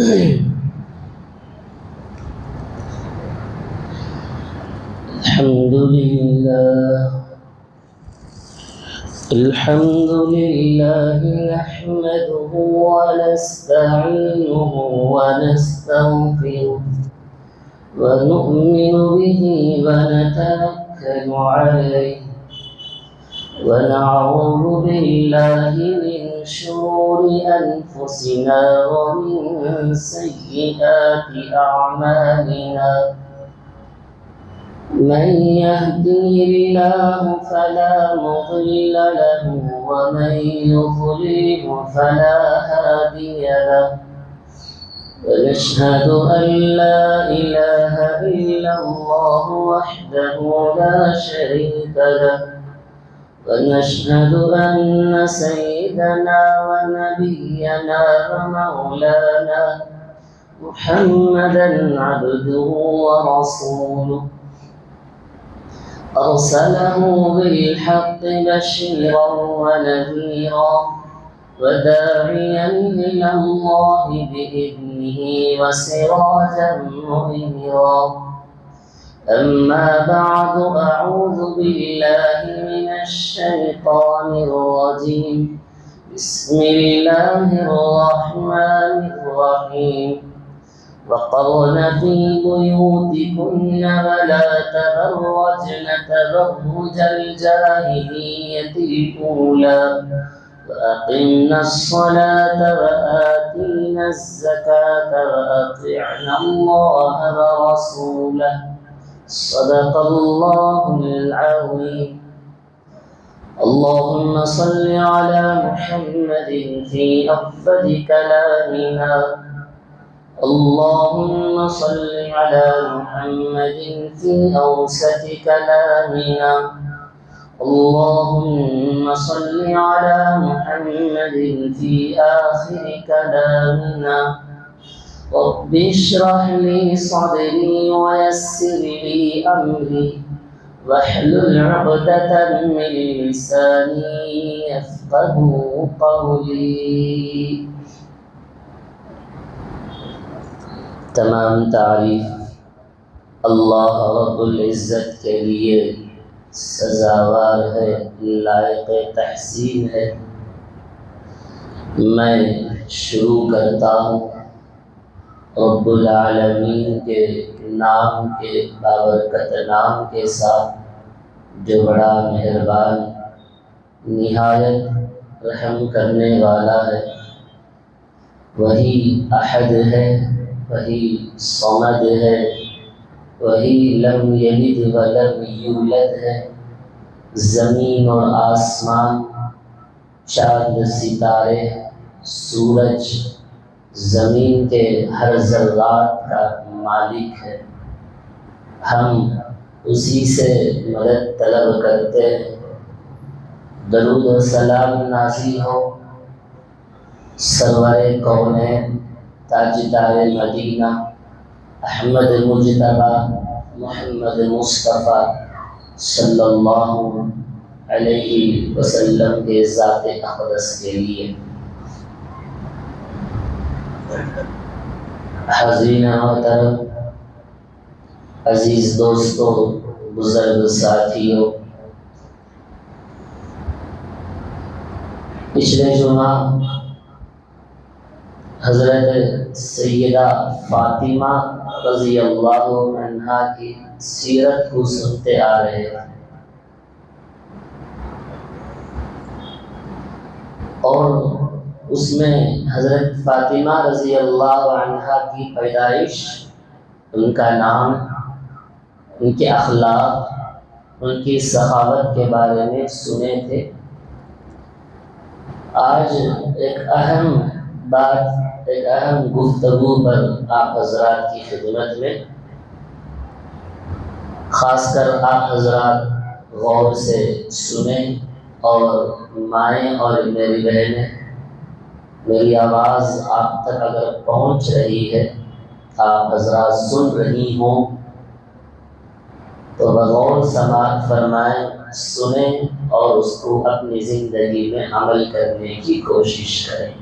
الحمد لله نحمده ونستعينه ونستغفره ونؤمن به ونتوكل عليه ونعوذ بالله من شرور أنفسنا ومن سيئات أعمالنا من يهده الله فلا مضل له ومن يضلل فلا هادي له ونشهد أن لا إله إلا الله وحده لا شريك له ونشهد أن سيدنا ونبينا ومولانا محمدا عبده ورسوله أرسله بالحق بشيرا ونذيرا وداعيا إلى الله بإذنه وسراجا منيرا أما بعد أعوذ بالله من الشيطان الرجيم بسم الله الرحمن الرحيم وقرن في بيوتكن ولا تبرجن تبرج الجاهلية الأولى وأقمنا الصلاة وآتينا الزكاة وأطعنا الله ورسوله صدق الله العظيم. اللهم صل على محمد في أفضل كلامنا اللهم صل على محمد في أوسط كلامنا اللهم صل على محمد في آخر كلامنا رب اشرح لي صدري ويسر لي أمري واحلل عقدة من لساني يفقهوا قولي. تمام تعریف اللہ رب العزت کے لیے سزاوار ہے، لائق تحسین ہے۔ میں شروع کرتا ہوں رب العالمین کے نام کے بابرکت نام کے ساتھ، جو بڑا مہربان نہایت رحم کرنے والا ہے۔ وہی احد ہے، وہی صمد ہے، وہی لم یلد ولم یولد ہے۔ زمین اور آسمان، چاند ستارے، سورج، زمین کے ہر ذرات کا مالک ہے۔ ہم اسی سے مدد طلب کرتے ہیں۔ درود و سلام نازل ہو سرور کونین تاجدار مدینہ احمد مجتبی محمد مصطفیٰ صلی اللہ علیہ وسلم کے ذات اقدس کے لیے۔ حاضرین محترم، عزیز دوستو، بزرگ ساتھیوں، پچھلے جمعہ حضرت سیدہ فاطمہ رضی اللہ عنہا کی سیرت کو سنتے آ رہے ہیں، اور اس میں حضرت فاطمہ رضی اللہ عنہا کی پیدائش، ان کا نام، ان کے اخلاق، ان کی سخاوت کے بارے میں سنے تھے۔ آج ایک اہم بات، ایک اہم گفتگو پر آپ حضرات کی خدمت میں، خاص کر آپ حضرات غور سے سنیں، اور مائیں اور میری بہنیں، میری آواز آپ تک اگر پہنچ رہی ہے، آپ حضرات سن رہی ہوں، تو بغور سماعت فرمائیں، سنیں اور اس کو اپنی زندگی میں عمل کرنے کی کوشش کریں۔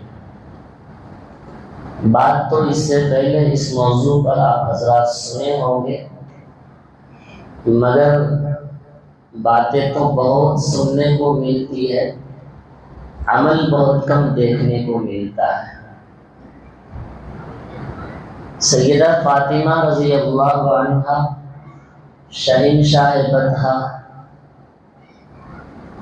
بات تو اس سے پہلے اس موضوع پر آپ حضرات سنے ہوں گے، مگر باتیں تو بہت سننے کو ملتی ہے، عمل بہت کم دیکھنے کو ملتا ہے۔ سیدہ فاطمہ رضی اللہ عنہا شہنشاہ بطحہ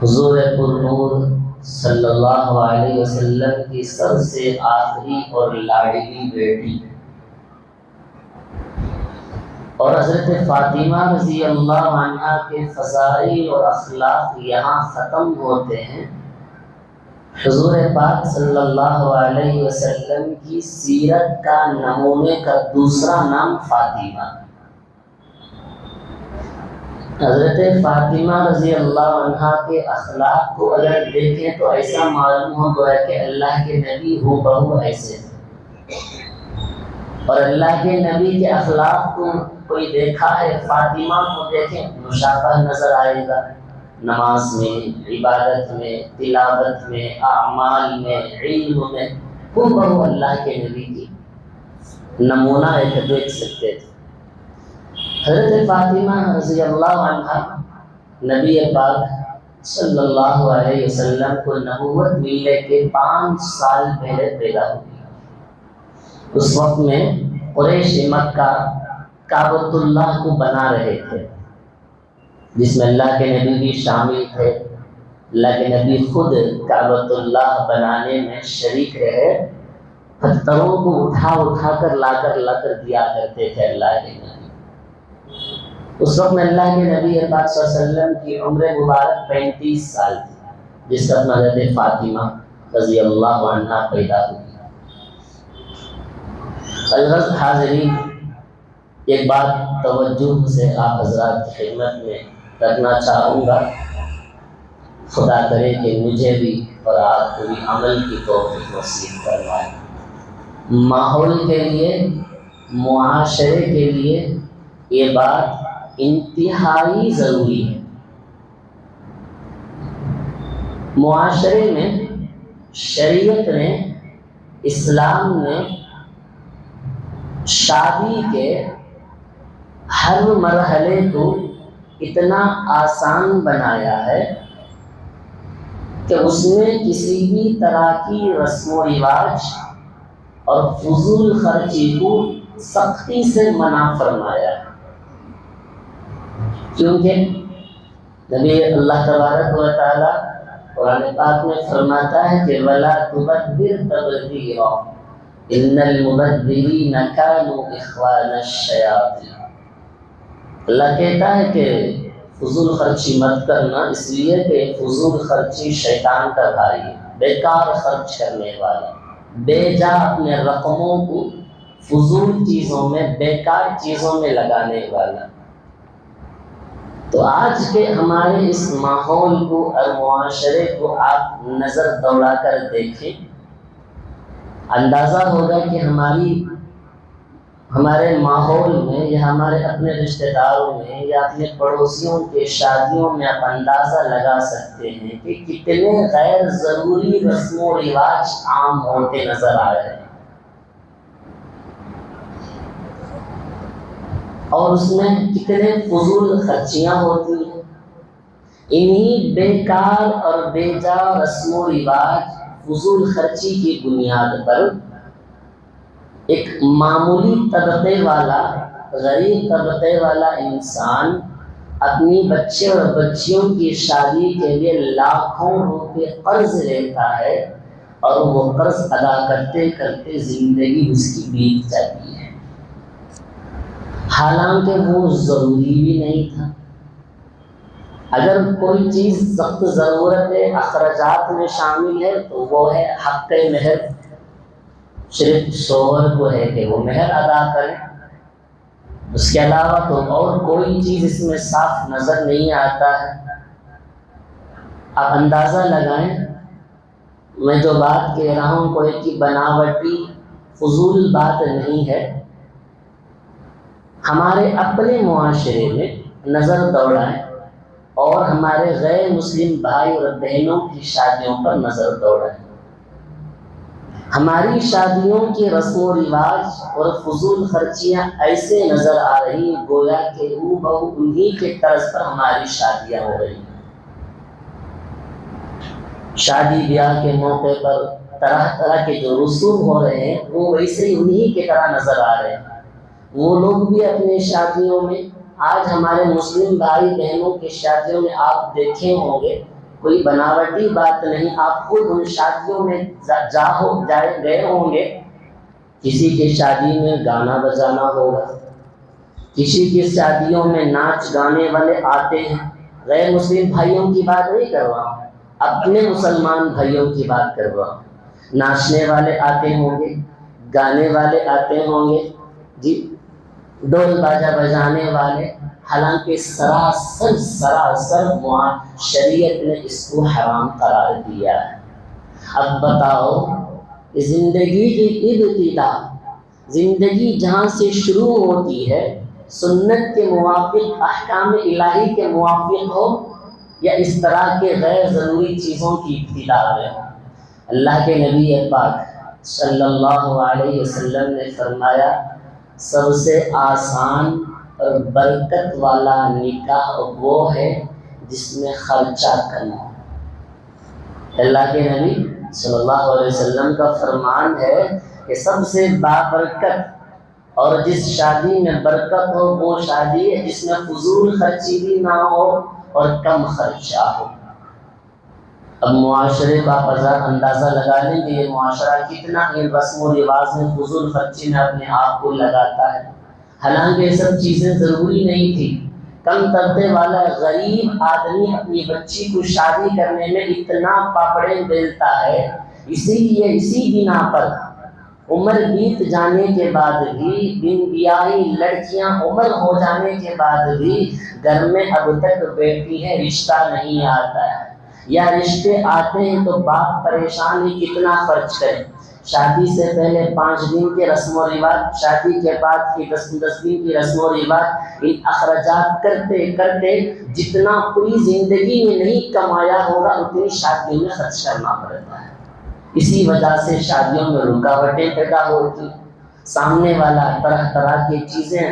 حضور پرنور صلی اللہ علیہ وسلم کی سب سے آخری اور لاڈلی بیٹی، اور حضرت فاطمہ رضی اللہ عنہا کے فضائل اور اخلاق یہاں ختم ہوتے ہیں، حضور پاک صلی اللہ علیہ وسلم کی سیرت کا نمونے کا دوسرا نام فاطمہ۔ حضرت فاطمہ رضی اللہ عنہا کے اخلاق کو اگر دیکھیں تو ایسا معلوم ہوگا کہ اللہ کے نبی ہو بہو ایسے، اور اللہ کے نبی کے اخلاق کو کوئی دیکھا ہے، فاطمہ کو دیکھیں مشابہ نظر آئے گا، نماز میں، عبادت میں، تلاوت میں، اعمال میں، علم میں، ہو بہو اللہ کے نبی کی نمونہ ایک دیکھ سکتے تھے۔ حضرت فاطمہ رضی اللہ عنہا نبی پاک صلی اللہ علیہ وسلم کو نبوت ملنے کے 5 سال پہلے پیدا ہوئی۔ اس وقت میں قریش مکہ کعبۃ اللہ کو بنا رہے تھے، جس میں اللہ کے نبی بھی شامل تھے۔ اللہ کے نبی خود کعبۃ اللہ بنانے میں شریک رہے، پتھروں کو اٹھا کر لا کر دیا کرتے تھے اللہ کے نبی۔ اس وقت میں اللہ کے نبی پاک صلی اللہ علیہ وسلم کی عمر مبارک 35 سال تھی، جس وقت حضرت فاطمہ رضی اللہ عنہا پیدا ہوئی۔ الغرض حاضرین، ایک بات توجہ سے آپ حضرات کی خدمت میں رکھنا چاہوں گا، خدا کرے کہ مجھے بھی اور آپ کو بھی عمل کی توفیق نصیب فرمائے۔ ماحول کے لیے، معاشرے کے لیے یہ بات انتہائی ضروری ہے۔ معاشرے میں شریعت نے، اسلام نے شادی کے ہر مرحلے کو اتنا آسان بنایا ہے کہ اس میں کسی بھی طرح کی رسم و رواج اور فضول خرچی کو سختی سے منع فرمایا ہے، کیونکہ نبی اللہ تبارک و تعالی قرآن پاک میں فرماتا ہے کہ وَلَا تُبَذِّرْ تَبْذِيرًا إِنَّ الْمُبَذِّرِينَ كَانُوا إِخْوَانَ الشَّيَاطِينِ۔ اللہ کہتا ہے کہ فضول خرچی مت کرنا، اس لیے کہ فضول خرچی شیطان کا بھائی ہے، بیکار خرچ کرنے والا، بے جا اپنے رقموں کو فضول چیزوں میں، بیکار چیزوں میں لگانے والا۔ تو آج کے ہمارے اس ماحول کو اور معاشرے کو آپ نظر دوڑا کر دیکھیں، اندازہ ہوگا کہ ہمارے ماحول میں یا ہمارے اپنے رشتہ داروں میں یا اپنے پڑوسیوں کے شادیوں میں آپ اندازہ لگا سکتے ہیں کہ کتنے غیر ضروری رسم و رواج عام ہوتے نظر آ رہے ہیں، اور اس میں کتنے فضول خرچیاں ہوتی ہیں۔ انہی بیکار اور بے جا رسم و رواج، فضول خرچی کی بنیاد پر ایک معمولی طبقے والا، غریب طبقے والا انسان اپنی بچے اور بچیوں کی شادی کے لیے لاکھوں روپے قرض لیتا ہے، اور وہ قرض ادا کرتے کرتے زندگی اس کی بیت جاتی ہے، حالانکہ وہ ضروری بھی نہیں تھا۔ اگر کوئی چیز سخت ضرورت ہے، اخراجات میں شامل ہے، تو وہ ہے حق مہر، صرف شوہر کو ہے کہ وہ مہر ادا کرے، اس کے علاوہ تو اور کوئی چیز اس میں صاف نظر نہیں آتا ہے۔ آپ اندازہ لگائیں، میں جو بات کہہ رہا ہوں کوئی کی بناوٹی فضول بات نہیں ہے۔ ہمارے اپنے معاشرے میں نظر دوڑائیں اور ہمارے غیر مسلم بھائی اور بہنوں کی شادیوں پر نظر دوڑائیں۔ ہماری شادیوں کی رسم و رواج اور فضول خرچیاں ایسے نظر آ رہی گویا کہ بہو انہی کے طرز پر ہماری شادیاں ہو رہی ہیں۔ شادی بیاہ کے موقع پر طرح طرح کے جو رسوم ہو رہے ہیں وہ ویسے ہی انہی کی طرح نظر آ رہے ہیں۔ وہ لوگ بھی اپنے شادیوں میں، آج ہمارے مسلم بھائی بہنوں کی شادیوں میں آپ دیکھے ہوں گے، کوئی بناوٹی بات نہیں، آپ خود ان شادیوں میں گئے ہوں گے، کسی کی شادی میں گانا بجانا ہوگا، کسی کی شادیوں میں ناچ گانے والے آتے ہیں۔ غیر مسلم بھائیوں کی بات نہیں کر رہا ہوں، اپنے مسلمان بھائیوں کی بات کر رہا ہوں۔ ناچنے والے آتے ہوں گے، گانے والے آتے ہوں گے، جی ڈول باجا بجانے والے، حالانکہ سراسر شریعت نے اس کو حرام قرار دیا ہے۔ اب بتاؤ، زندگی کی ابتدا، زندگی جہاں سے شروع ہوتی ہے، سنت کے موافق، احکام الہی کے موافق ہو یا اس طرح کے غیر ضروری چیزوں کی ابتدا میں ہو۔ اللہ کے نبی پاک صلی اللہ علیہ وسلم نے فرمایا، سب سے آسان اور برکت والا نکاح وہ ہے جس میں خرچہ کم ہو۔ اللہ کے نبی صلی اللہ علیہ وسلم کا فرمان ہے کہ سب سے بابرکت اور جس شادی میں برکت ہو وہ شادی ہے جس میں فضول خرچی بھی نہ ہو اور کم خرچہ ہو۔ اب معاشرے کا اندازہ لگا لیں کہ یہ معاشرہ کتنا ان رسم و رواج میں فضول خرچی میں اپنے آپ کو لگاتا ہے، حالانکہ یہ سب چیزیں ضروری نہیں تھی۔ کم طبقے والا غریب آدمی اپنی بچی کو شادی کرنے میں اتنا پاپڑے بیلتا ہے، اسی بنا پر عمر بیت جانے کے بعد بھی، بن بیاہی لڑکیاں عمر ہو جانے کے بعد بھی گھر میں اب تک بیٹی ہے، رشتہ نہیں آتا ہے، یا رشتے آتے ہیں تو باپ پریشان ہی کتنا خرچ کرے۔ شادی سے پہلے 5 دن کے رسم و رواج، شادی کے بعد کی 10 دن کی رسم و رواج، ان اخراجات کرتے کرتے جتنا پوری زندگی میں نہیں کمایا ہوگا اتنی شادیوں میں خرچ کرنا پڑتا ہے۔ اسی وجہ سے شادیوں میں رکاوٹیں پیدا ہوتی، سامنے والا طرح طرح کی چیزیں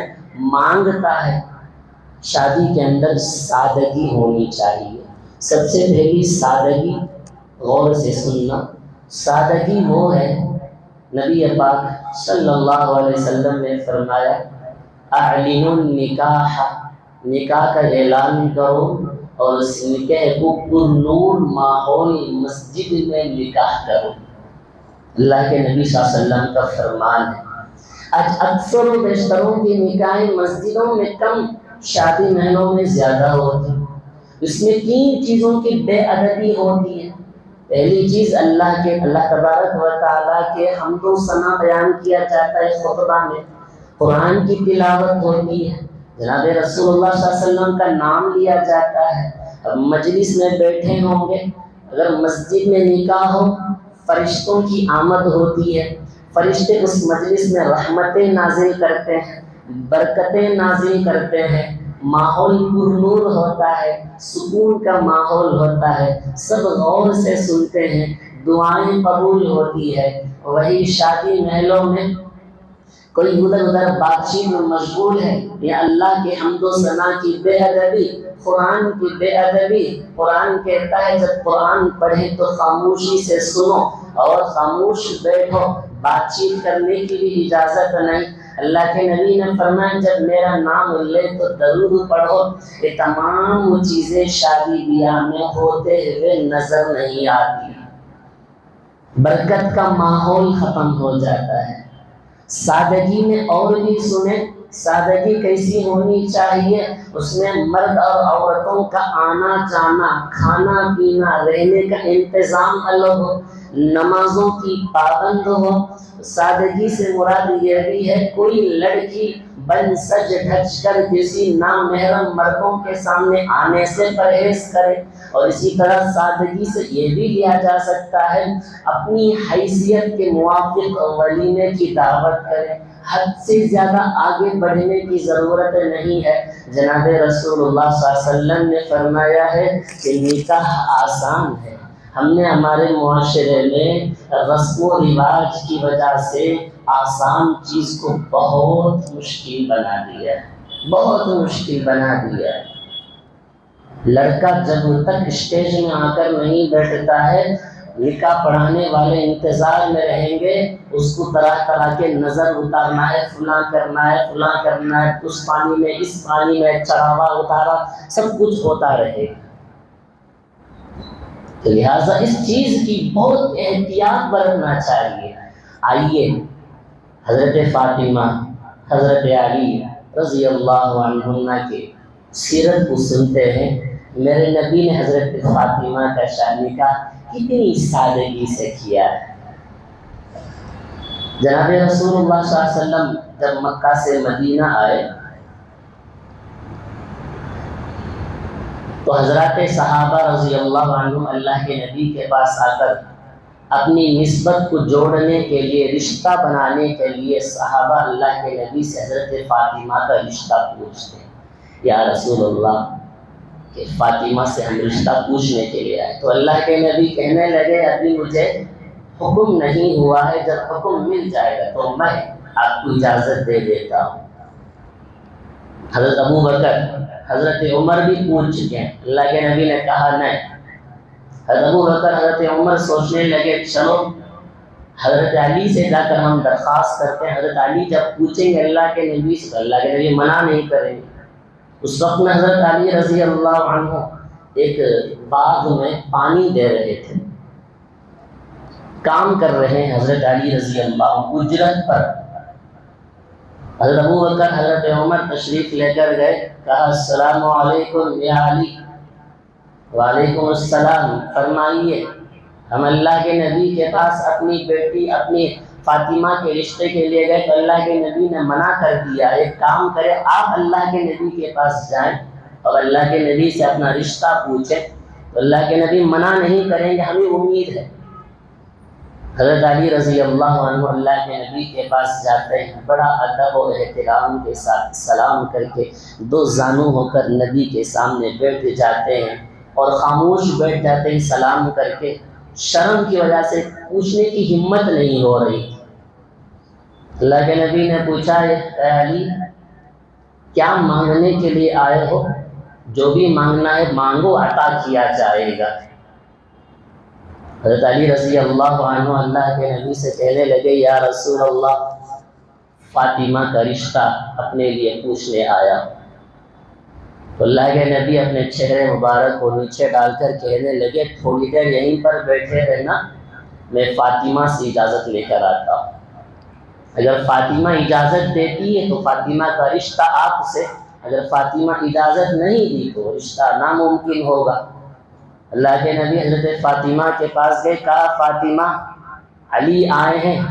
مانگتا ہے۔ شادی کے اندر سادگی ہونی چاہیے۔ سب سے پہلی سادگی، غور سے سننا، سادگی وہ ہے، نبی پاک صلی اللہ علیہ وسلم نے فرمایا، اعلنوا النکاح، نکاح کا اعلان کرو اور اس نکاح کو پرنور ماحول مسجد میں نکاح کرو۔ اللہ کے نبی صلی اللہ علیہ وسلم کا فرمان ہے۔ آج اکثر و بیشتروں کی نکاحیں مسجدوں میں کم، شادی محلوں میں زیادہ ہوتی۔ اس میں 3 چیزوں کی بے ادبی ہوتی ہے۔ پہلی چیز، اللہ تبارک و تعالیٰ کے حمد و ثنا بیان کیا جاتا ہے خطبہ میں، قرآن کی تلاوت ہوتی ہے، جناب رسول اللہ صلی اللہ علیہ وسلم کا نام لیا جاتا ہے۔ اب مجلس میں بیٹھے ہوں گے، اگر مسجد میں نکاح ہو، فرشتوں کی آمد ہوتی ہے، فرشتے اس مجلس میں رحمتیں نازل کرتے ہیں، برکتیں نازل کرتے ہیں، ماحول پرنور ہوتا ہے، سکون کا ماحول ہوتا ہے، سب غور سے سنتے ہیں، دعائیں قبول ہوتی ہے۔ وہی شادی محلوں میں کوئی ادھر بات چیت میں مشغول ہے، یا اللہ کے حمد و ثنا کی بے ادبی، قرآن کی بے ادبی۔ قرآن کہتا ہے جب قرآن پڑھے تو خاموشی سے سنو اور خاموش بیٹھو، بات چیت کرنے کی بھی اجازت نہیں۔ اللہ کے نبی نے فرمایا جب میرا نام لے تو درود پڑھو۔ یہ تمام چیزیں شادی بیاہ میں ہوتے ہوئے نظر نہیں آتی، برکت کا ماحول ختم ہو جاتا ہے۔ سادگی میں اور بھی سنیں، سادگی کیسی ہونی چاہیے، اس میں مرد اور عورتوں کا آنا جانا، کھانا پینا، رہنے کا انتظام الگ ہو، نمازوں کی پابند ہو۔ سادگی سے مراد یہ بھی ہے کوئی لڑکی بن سج دھج کر کسی نامحرم مردوں کے سامنے آنے سے پرہیز کرے، اور اسی طرح سادگی سے یہ بھی لیا جا سکتا ہے اپنی حیثیت کے موافق ولیمے کی دعوت کرے۔ حد سے زیادہ آگے بڑھنے کی ضرورت نہیں ہے۔ جناب رسول اللہ صلی اللہ علیہ وسلم نے فرمایا ہے کہ نکاح آسان ہے، ہم نے ہمارے معاشرے میں رسم و رواج کی وجہ سے آسان چیز کو بہت مشکل بنا دیا ہے، بہت مشکل بنا دیا ہے۔ لڑکا جب تک اسٹیج میں آ کر نہیں بیٹھتا ہے، نکاح پڑھانے والے انتظار میں رہیں گے، اس کو طرح طرح کے نظر اتارنا ہے، فلاں کرنا ہے، فلاں کرنا ہے، اس پانی میں اس پانی میں چڑھاوا اتارا، سب کچھ ہوتا رہے گا۔ تو لہٰذا اس چیز کی بہت احتیاط برتنا چاہیے۔ آئیے حضرت فاطمہ، حضرت علی رضی اللہ عنہما کے سیرت کو سنتے ہیں۔ میرے نبی نے حضرت فاطمہ کا نکاح کتنی سادگی سے کیا ہے۔ جناب رسول اللہ صلی اللہ علیہ وسلم جب مکہ سے مدینہ آئے تو حضرات صحابہ رضی اللہ عنہم اللہ کے نبی کے پاس آ کر اپنی نسبت کو جوڑنے کے لیے، رشتہ بنانے کے لیے صحابہ اللہ کے نبی سے حضرت فاطمہ کا رشتہ پوچھتے ہیں۔ یا رسول اللہ کہ فاطمہ سے ہم رشتہ پوچھنے کے لیے آئے، تو اللہ کے نبی کہنے لگے ابھی مجھے حکم نہیں ہوا ہے، جب حکم مل جائے گا تو میں آپ کو اجازت دے دیتا ہوں۔ حضرت ابو بکر، حضرت عمر بھی پوچھ چکے ہیں، اللہ کے نبی نے کہا نہیں۔ حضرت ابو بکر، حضرت عمر سوچنے لگے چلو حضرت علی سے جا کر ہم درخواست کرتے ہیں، حضرت علی جب پوچھیں گے اللہ کے نبی سے تو اللہ کے نبی منع نہیں کریں گے۔ اس وقت میں حضرت علی رضی اللہ عنہ ایک باغ میں پانی دے رہے تھے، کام کر رہے ہیں حضرت علی رضی اللہ عنہ اجرت پر۔ حضرت ابو بکر، حضرت عمر تشریف لے کر گئے، کہا السلام علیکم یا علی۔ وعلیکم السلام، فرمائیے ہم اللہ کے نبی کے پاس اپنی بیٹی اپنی فاطمہ کے رشتے کے لیے گئے تو اللہ کے نبی نے منع کر دیا، ایک کام کرے آپ اللہ کے نبی کے پاس جائیں اور اللہ کے نبی سے اپنا رشتہ پوچھیں تو اللہ کے نبی منع نہیں کریں گے، ہمیں امید ہے۔ حضرت علی رضی اللہ عنہ اللہ کے نبی کے پاس جاتے ہیں، بڑا ادب و احترام کے ساتھ سلام کر کے دو زانو ہو کر نبی کے سامنے بیٹھ جاتے ہیں اور خاموش بیٹھ جاتے ہیں سلام کر کے۔ شرم کی وجہ سے پوچھنے کی ہمت نہیں ہو رہی۔ اللہ کے نبی نے پوچھا اے علی کیا مانگنے کے لیے آئے ہو؟ جو بھی مانگنا ہے مانگو، عطا کیا جائے گا۔ حضرت علی رضی اللہ عنہ اللہ کے نبی سے کہنے لگے یا رسول اللہ فاطمہ کا رشتہ اپنے لیے پوچھنے آیا۔ تو اللہ کے نبی اپنے چہرے مبارک کو نیچے ڈال کر کہنے لگے تھوڑی دیر یہیں پر بیٹھے رہنا، میں فاطمہ سے اجازت لے کر آتا ہوں۔ اگر فاطمہ اجازت دیتی ہے تو فاطمہ کا رشتہ آپ سے، اگر فاطمہ اجازت نہیں دی تو رشتہ ناممکن ہوگا۔ اللہ کے نبی حضرت فاطمہ کے پاس گئے، کہا فاطمہ علی آئے ہیں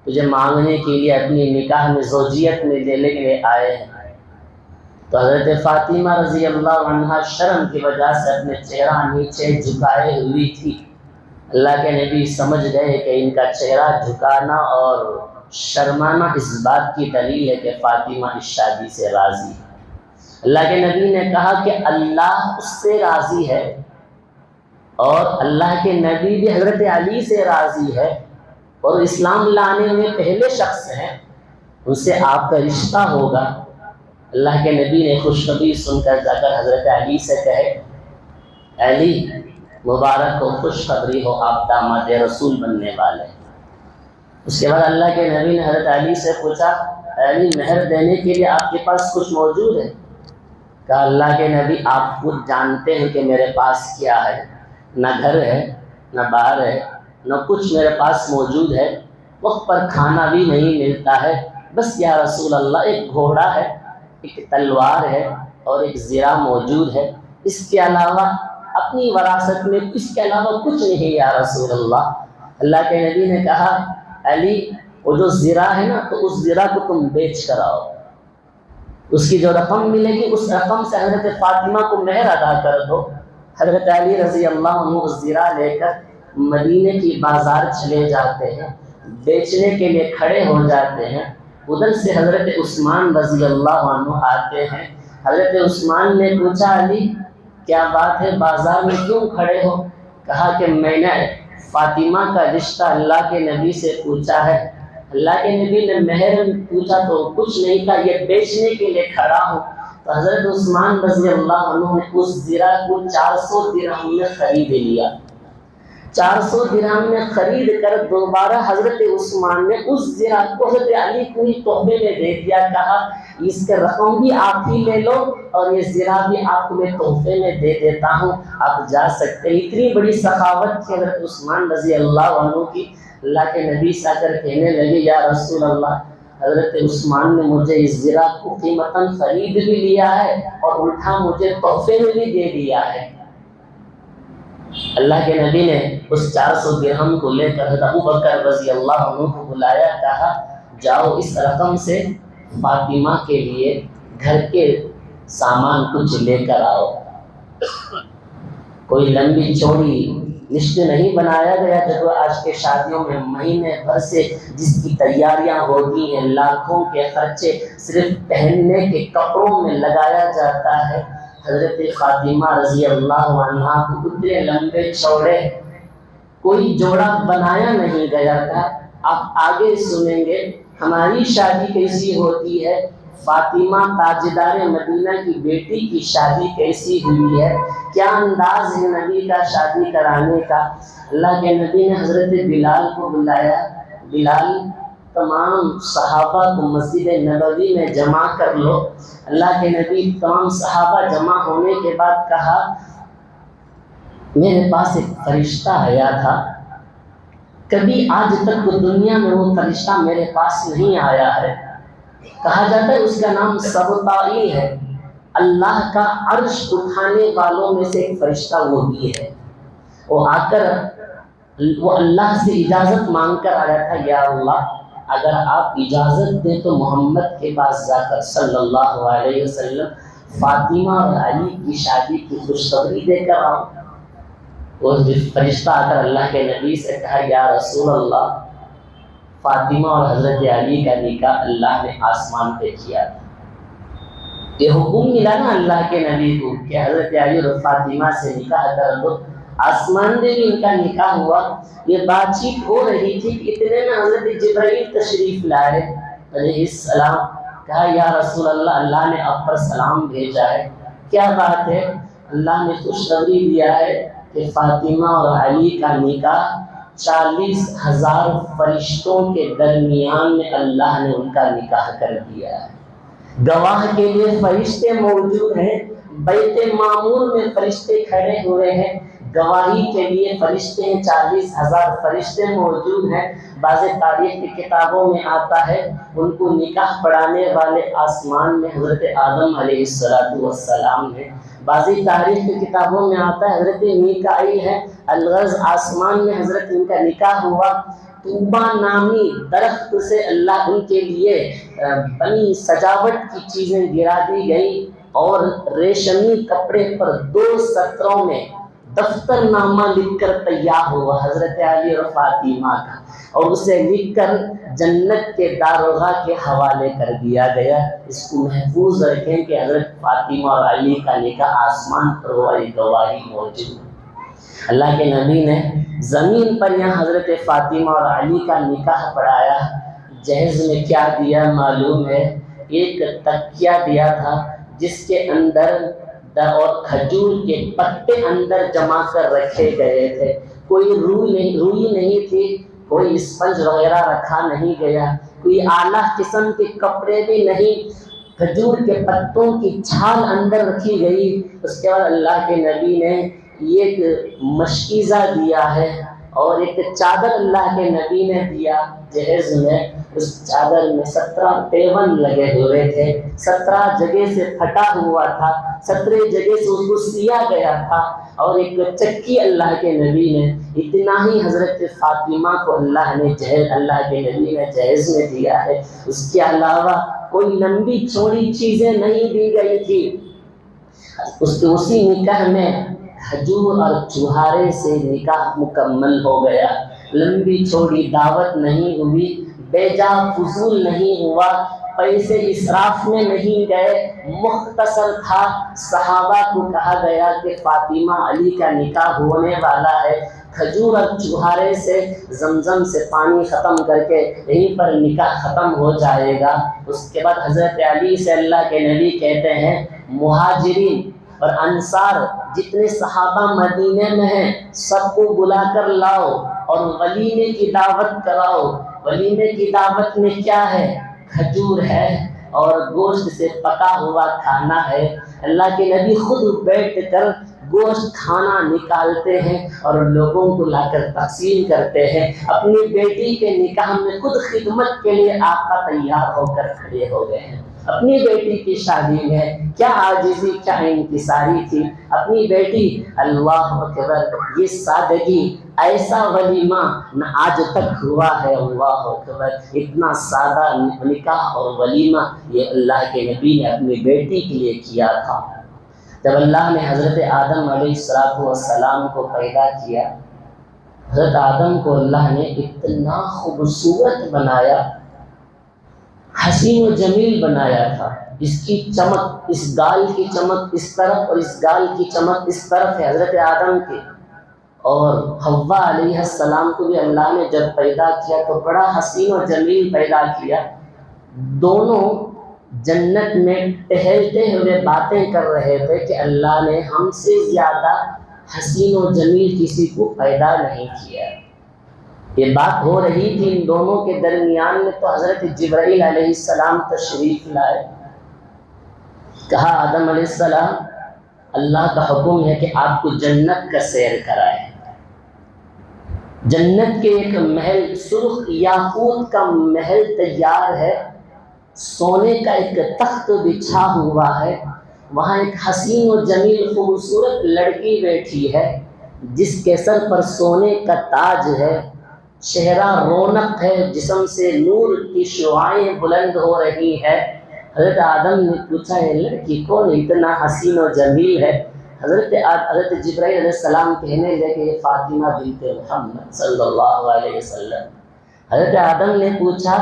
تجھے مانگنے کے لیے، اپنی نکاح میں زوجیت میں لینے کے لیے آئے ہیں۔ تو حضرت فاطمہ رضی اللہ عنہا شرم کی وجہ سے اپنے چہرہ نیچے جھکائے ہوئی تھی۔ اللہ کے نبی سمجھ گئے کہ ان کا چہرہ جھکانا اور شرمانا اس بات کی دلیل ہے کہ فاطمہ اس شادی سے راضی ہے۔ اللہ کے نبی نے کہا کہ اللہ اس سے راضی ہے اور اللہ کے نبی بھی حضرت علی سے راضی ہے اور اسلام لانے میں پہلے شخص ہیں، ان سے آپ کا رشتہ ہوگا۔ اللہ کے نبی نے خوشخبری سن کر جا کر حضرت علی سے کہے علی مبارک ہو، خوشخبری ہو، آپ داماد رسول بننے والے۔ اس کے بعد اللہ کے نبی نے حضرت علی سے پوچھا علی مہر دینے کے لیے آپ کے پاس کچھ موجود ہے؟ کہا اللہ کے نبی آپ خود جانتے ہیں کہ میرے پاس کیا ہے، نہ گھر ہے نہ باہر ہے نہ کچھ میرے پاس موجود ہے، وقت پر کھانا بھی نہیں ملتا ہے، بس یا رسول اللہ ایک گھوڑا ہے، ایک تلوار ہے اور ایک زرہ موجود ہے، اس کے علاوہ اپنی وراثت میں اس کے علاوہ کچھ نہیں یا رسول اللہ۔ اللہ کے نبی نے کہا علی وہ جو زرہ ہے نا تو اس زرہ کو تم بیچ کر آؤ، اس کی جو رقم ملے گی اس رقم سے حضرت فاطمہ کو مہر ادا کر دو۔ حضرت علی رضی اللہ عنہ اس زرہ لے کر مدینے کی بازار چلے جاتے ہیں، بیچنے کے لیے کھڑے ہو جاتے ہیں۔ ادھر سے حضرت عثمان رضی اللہ عنہ آتے ہیں۔ حضرت عثمان نے پوچھا علی کیا بات ہے، بازار میں کیوں کھڑے ہو؟ کہا کہ میں نے فاطمہ کا رشتہ اللہ کے نبی سے پوچھا ہے، اللہ کے نبی نے مہر پوچھا تو کچھ نہیں تھا، یہ بیچنے کے لیے کھڑا ہوں۔ تو حضرت عثمان رضی اللہ عنہ نے اس زرہ کو 400 درہم میں خرید لیا۔ 400 درہم میں خرید کر دوبارہ حضرت عثمان نے اس زرہ کو حضرت علی کو ہی تحفے میں دے دیا، کہا اس کا رقم بھی آپ ہی لے لو اور یہ زرہ بھی آپ کو میں تحفے میں دے دیتا ہوں، آپ جا سکتے ہیں۔ اتنی بڑی سخاوت تھی حضرت عثمان رضی اللہ عنہ کی۔ اللہ کے نبی سے آ کر کہنے لگے یا رسول اللہ، حضرت عثمان نے مجھے اس زرہ کو قیمتاً خرید بھی لیا ہے اور الٹا مجھے تحفے میں بھی دے دیا ہے۔ اللہ کے نبی نے اس 400 درہم کو لے کر حضرت ابوبکر رضی اللہ عنہ کو بلایا، کہا جاؤ اس رقم سے فاطمہ کے لیے گھر کے سامان کچھ لے کر آؤ۔ کوئی لمبی چوڑی لسٹ نہیں بنایا گیا جب آج کے شادیوں میں مہینے بھر سے جس کی تیاریاں ہوتی ہیں، لاکھوں کے خرچے صرف پہننے کے کپڑوں میں لگایا جاتا ہے۔ حضرت فاطمہ رضی اللہ عنہا کو اتنے لمبے چوڑے کوئی جوڑا بنایا نہیں گیا تھا۔ آپ آگے سنیں گے ہماری شادی کیسی ہوتی ہے، فاطمہ تاجدار مدینہ کی بیٹی کی شادی کیسی ہوئی ہے، کیا انداز ہے نبی کا شادی کرانے کا۔ اللہ کے نبی نے حضرت بلال کو بلایا، بلال تمام صحابہ کو مسجد نبوی میں جمع کر لو۔ اللہ کے نبی تمام صحابہ جمع ہونے کے بعد کہا میرے پاس ایک فرشتہ آیا تھا، کبھی آج تک دنیا میں وہ فرشتہ میرے پاس نہیں آیا ہے۔ کہا جاتا ہے اس کا نام سبطائی ہے، اللہ کا عرش اٹھانے والوں میں سے ایک فرشتہ وہ بھی ہے۔ وہ آ کر وہ اللہ سے اجازت مانگ کر آیا تھا، یا اللہ اگر آپ اجازت دیں تو محمد کے پاس جا کر صلی اللہ علیہ وسلم فاطمہ اور علی کی شادی کی خوشخبری دے کر آؤں۔ وہ فرشتہ آ کر اللہ کے نبی سے کہا یا رسول اللہ، فاطمہ اور حضرت علی کا نکاح اللہ نے آسمان پہ کیا تھا۔ یہ حکم ملا نا اللہ کے نبی کو کہ حضرت علی اور فاطمہ سے نکاح کر دو، آسمان میں بھی ان کا نکاح ہوا۔ یہ بات چیت ہو رہی تھی کہ اتنے میں حضرت جبرائیل تشریف لائے علیہ السلام۔ کہا یا رسول اللہ، اللہ نے آپ پر سلام بھیجا ہے، کیا بات ہے؟ اللہ نے خوشخبری دیا ہے کہ فاطمہ اور علی کا نکاح 40,000 فرشتوں کے درمیان میں اللہ نے ان کا نکاح کر دیا ہے۔ گواہ کے لیے فرشتے موجود ہیں، بیت معمور میں فرشتے کھڑے ہوئے ہیں، گواہی کے لیے فرشتے ہیں، 40,000 فرشتے موجود ہیں۔ بعض تاریخ کی کتابوں میں آتا ہے ان کو نکاح پڑھانے والے آسمان میں حضرت آدم علیہ السلام ہیں، بعضی تاریخ کی کتابوں میں آتا ہے حضرت میکائیل ہے، الغرض آسمان میں حضرت ان کا نکاح ہوا۔ طوبہ نامی درخت سے اللہ ان کے لیے بنی سجاوٹ کی چیزیں گرا دی گئی اور ریشمی کپڑے پر 2 سطروں میں دفتر نامہ لکھ کر تیار ہوا حضرت علی اور فاطمہ کا، اور اسے لکھ کر جنت کے داروغہ کے حوالے کر دیا گیا۔ اس کو محفوظ رکھیں کہ حضرت فاطمہ اور علی کا نکاح آسمان پر ہوا، یہ گواہی موجود۔ اللہ کے نبی نے زمین پر یہاں حضرت فاطمہ اور علی کا نکاح پڑھایا۔ جہیز میں کیا دیا معلوم ہے؟ ایک تکیہ دیا تھا جس کے اندر اور کھجور کے پتے اندر جمع کر رکھے گئے تھے، کوئی روئی نہیں تھی، کوئی اسپنج وغیرہ رکھا نہیں گیا، کوئی اعلیٰ قسم کے کپڑے بھی نہیں، کھجور کے پتوں کی چھال اندر رکھی گئی۔ اس کے بعد اللہ کے نبی نے ایک مشکیزہ دیا ہے اور ایک چادر اللہ کے نبی نے دیا جہیز میں۔ اس چادر میں 17 پیون لگے ہوئے تھے، 17 جگہ سے پھٹا ہوا تھا، 17 جگہ سے اس کو سیا گیا تھا، اور ایک چکی اللہ کے نبی نے، اتنا ہی حضرت فاطمہ کو اللہ کے نبی نے جہیز میں دیا ہے۔ اس کے علاوہ کوئی لمبی چوڑی چیزیں نہیں دی گئی تھی۔ اسی نکاح میں کھجور اور چوہارے سے نکاح مکمل ہو گیا، لمبی چوڑی دعوت نہیں ہوئی، بے جا فضول نہیں ہوا، پیسے اسراف میں نہیں گئے، مختصر تھا۔ صحابہ کو کہا گیا کہ فاطمہ علی کا نکاح ہونے والا ہے، کھجور اور چوہارے سے زمزم سے پانی ختم کر کے یہیں پر نکاح ختم ہو جائے گا۔ اس کے بعد حضرت علی سے اللہ کے نبی کہتے ہیں مہاجرین اور انصار جتنے صحابہ مدینے میں ہیں سب کو بلا کر لاؤ اور ولیمے کی دعوت کراؤ۔ ولیمے کی دعوت میں کیا ہے؟ کھجور ہے اور گوشت سے پکا ہوا کھانا ہے۔ اللہ کے نبی خود بیٹھ کر گوشت کھانا نکالتے ہیں اور لوگوں کو لا کر تقسیم کرتے ہیں۔ اپنی بیٹی کے نکاح میں خود خدمت کے لیے آقا تیار ہو کر کھڑے ہو گئے ہیں۔ اپنی بیٹی کی شادی میں کیا عاجزی، کیا انکساری تھی۔ اپنی بیٹی، اللہ اکبر، یہ سادگی، ایسا ولیمہ نہ آج تک ہوا ہے۔ اللہ اکبر، اتنا سادہ نکاح اور ولیمہ یہ اللہ کے نبی نے اپنی بیٹی کے لیے کیا تھا۔ جب اللہ نے حضرت آدم علیہ السلام کو پیدا کیا، حضرت آدم کو اللہ نے اتنا خوبصورت بنایا، حسین و جمیل بنایا تھا۔ اس کی چمک، اس گال کی چمک اس طرف اور اس گال کی چمک اس طرف ہے حضرت آدم کے۔ اور حوا علیہ السلام کو بھی اللہ نے جب پیدا کیا تو بڑا حسین و جمیل پیدا کیا۔ دونوں جنت میں ٹہلتے ہوئے باتیں کر رہے تھے کہ اللہ نے ہم سے زیادہ حسین و جمیل کسی کو پیدا نہیں کیا۔ یہ بات ہو رہی تھی ان دونوں کے درمیان میں تو حضرت جبرائیل علیہ السلام تشریف لائے۔ کہا آدم علیہ السلام، اللہ کا حکم ہے کہ آپ کو جنت کا سیر کرائے۔ جنت کے ایک محل، سرخ یاقوت کا محل تیار ہے، سونے کا ایک تخت بچھا ہوا ہے، وہاں ایک حسین و جمیل خوبصورت لڑکی بیٹھی ہے جس کے سر پر سونے کا تاج ہے، چہرہ رونق ہے، جسم سے نور کی شعاعیں بلند ہو رہی ہے۔ حضرت آدم نے پوچھا یہ لڑکی کون اتنا حسین و جمیل ہے؟ حضرت جبرائیل علیہ السلام کہنے لگے کہ یہ فاطمہ بنت محمد صلی اللہ علیہ وسلم۔ حضرت آدم نے پوچھا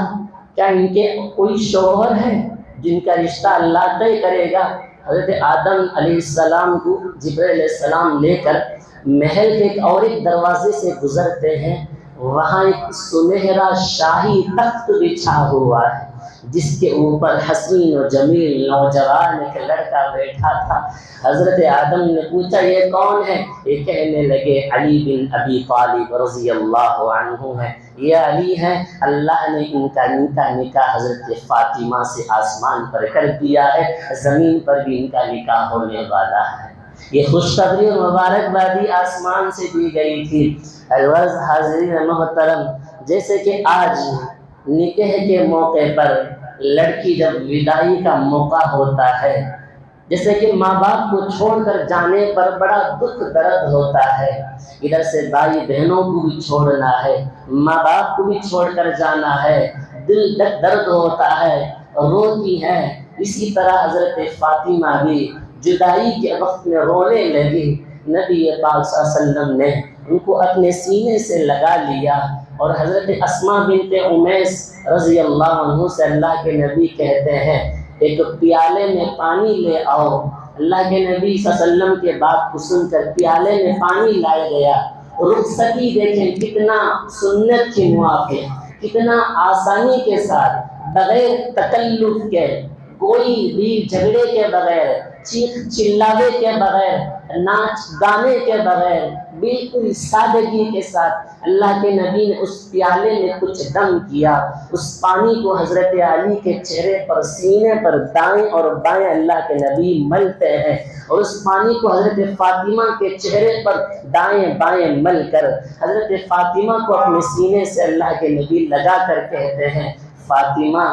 کیا ان کے کوئی شوہر ہے جن کا رشتہ اللہ طے کرے گا؟ حضرت آدم علیہ السلام کو جبرائیل علیہ السلام لے کر محل کے ایک دروازے سے گزرتے ہیں، وہاں ایک سنہرا شاہی تخت بچھا ہوا ہے جس کے اوپر حسین و جمیل نوجوان ایک لڑکا بیٹھا تھا۔ حضرت آدم نے پوچھا یہ کون ہے؟ یہ کہنے لگے علی بن ابی طالب رضی اللہ عنہ ہے، یہ علی ہیں، اللہ نے ان کا نکاح حضرت فاطمہ سے آسمان پر کر دیا ہے، زمین پر بھی ان کا نکاح ہونے والا ہے۔ یہ خوشخبری اور مبارکبادی آسمان سے دی گئی تھی۔ الغرض حاضرین محترم، جیسے کہ آج نکاح کے موقع پر لڑکی جب وداعی کا موقع ہوتا ہے، جیسے کہ ماں باپ کو چھوڑ کر جانے پر بڑا دکھ درد ہوتا ہے، ادھر سے بھائی بہنوں کو بھی چھوڑنا ہے، ماں باپ کو بھی چھوڑ کر جانا ہے، دل درد ہوتا ہے، روتی ہے۔ اسی طرح حضرت فاطمہ بھی جدائی کے وقت میں رونے لگی۔ نبی پاک صلی اللہ علیہ وسلم نے ان کو اپنے سینے سے لگا لیا اور حضرت اسماء بنت امیس رضی اللہ عنہ سے اللہ کے نبی کہتے ہیں ایک پیالے میں پانی لے آؤ۔ اللہ کے نبی صلی اللہ علیہ وسلم کے بات کو سن کر پیالے میں پانی لایا گیا۔ رخصتی دیکھیں کتنا سنت کے موافق، کتنا آسانی کے ساتھ، بغیر تکلف کے، کوئی بھی جھگڑے کے بغیر، چیخ چلاوے کے بغیر، ناچ گانے کے بغیر، بالکل سادگی کے ساتھ اللہ کے نبی نے اس پیالے میں کچھ دم کیا۔ اس پانی کو حضرت علی کے چہرے پر، سینے پر دائیں اور بائیں اللہ کے نبی ملتے ہیں اور اس پانی کو حضرت فاطمہ کے چہرے پر دائیں بائیں مل کر حضرت فاطمہ کو اپنے سینے سے اللہ کے نبی لگا کر کہتے ہیں فاطمہ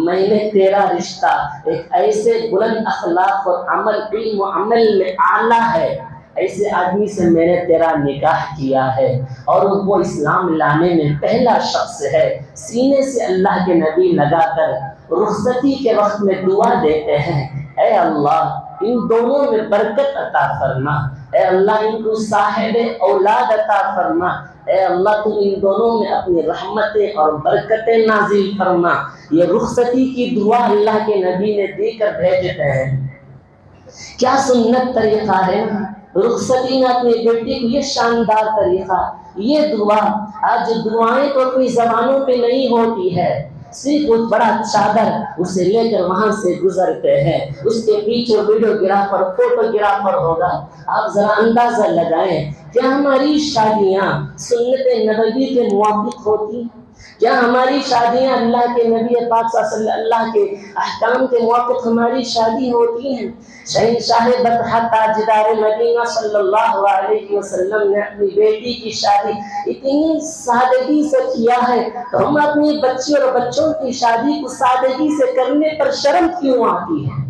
میں نے تیرا رشتہ ایک ایسے بلند اخلاق اور علم و عمل میں اعلیٰ ہے، ایسے آدمی سے میں نے تیرا نکاح کیا ہے اور وہ اسلام لانے میں پہلا شخص ہے۔ سینے سے اللہ کے نبی لگا کر رخصتی کے وقت میں دعا دیتے ہیں اے اللہ ان دونوں میں برکت عطا فرما، اے اللہ ان کو صاحب اولاد عطا فرما، اے اللہ تو ان دونوں میں اپنی رحمتیں اور برکتیں نازل فرما۔ یہ رخصتی کی دعا اللہ کے نبی نے دے کر بھیجتے ہیں۔ کیا سنت طریقہ ہے رخصتی میں اپنی بیٹی کو، یہ شاندار طریقہ، یہ دعا۔ آج دعائیں تو اپنی زبانوں پہ نہیں ہوتی ہے، صرف ایک بڑا چادر اسے لے کر وہاں سے گزرتے ہیں، اس کے پیچھے ویڈیوگرافر فوٹوگرافر ہوگا۔ آپ ذرا اندازہ لگائیں، کیا ہماری شادیاں سنت نبوی کے موافق ہوتی؟ کیا ہماری شادیاں اللہ کے نبی پاک صلی اللہ علیہ وسلم اللہ کے احکام کے موافق ہماری شادی ہوتی ہیں؟ شہنشاہ بطحہ تاجدار مدینہ صلی اللہ علیہ وسلم نے اپنی بیٹی کی شادی اتنی سادگی سے کیا ہے، تو ہم اپنی بچی اور بچوں کی شادی کو سادگی سے کرنے پر شرم کیوں آتی ہے؟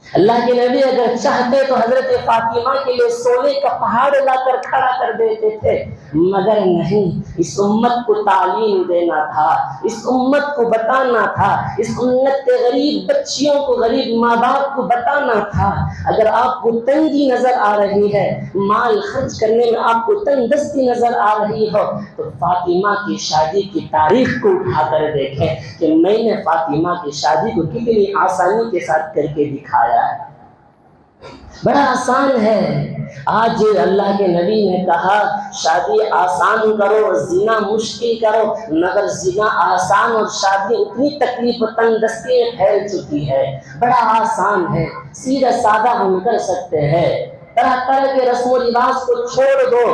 اللہ کے نبی اگر چاہتے تو حضرت فاطمہ کے لیے سونے کا پہاڑ لا کر کھڑا کر دیتے تھے، مگر نہیں، اس امت کو تعلیم دینا تھا، اس امت کو بتانا تھا، اس امت کے غریب بچیوں کو، غریب ماں باپ کو بتانا تھا۔ اگر آپ کو تنگی نظر آ رہی ہے، مال خرچ کرنے میں آپ کو تنگ دستی نظر آ رہی ہو، تو فاطمہ کی شادی کی تاریخ کو اٹھا کر دیکھیں کہ میں نے فاطمہ کی شادی کو کتنی آسانی کے ساتھ کر کے دکھایا ہے۔ بڑا آسان ہے۔ آج اللہ کے نبی نے کہا شادی آسان کرو، زنا مشکل کرو، مگر زنا آسان اور شادی اتنی تکلیف و تنگ دستی میں پھیل چکی ہے۔ بڑا آسان ہے، سیدھا سادہ ہم کر سکتے ہیں۔ طرح طرح کے رسم و رواج کو چھوڑ دو۔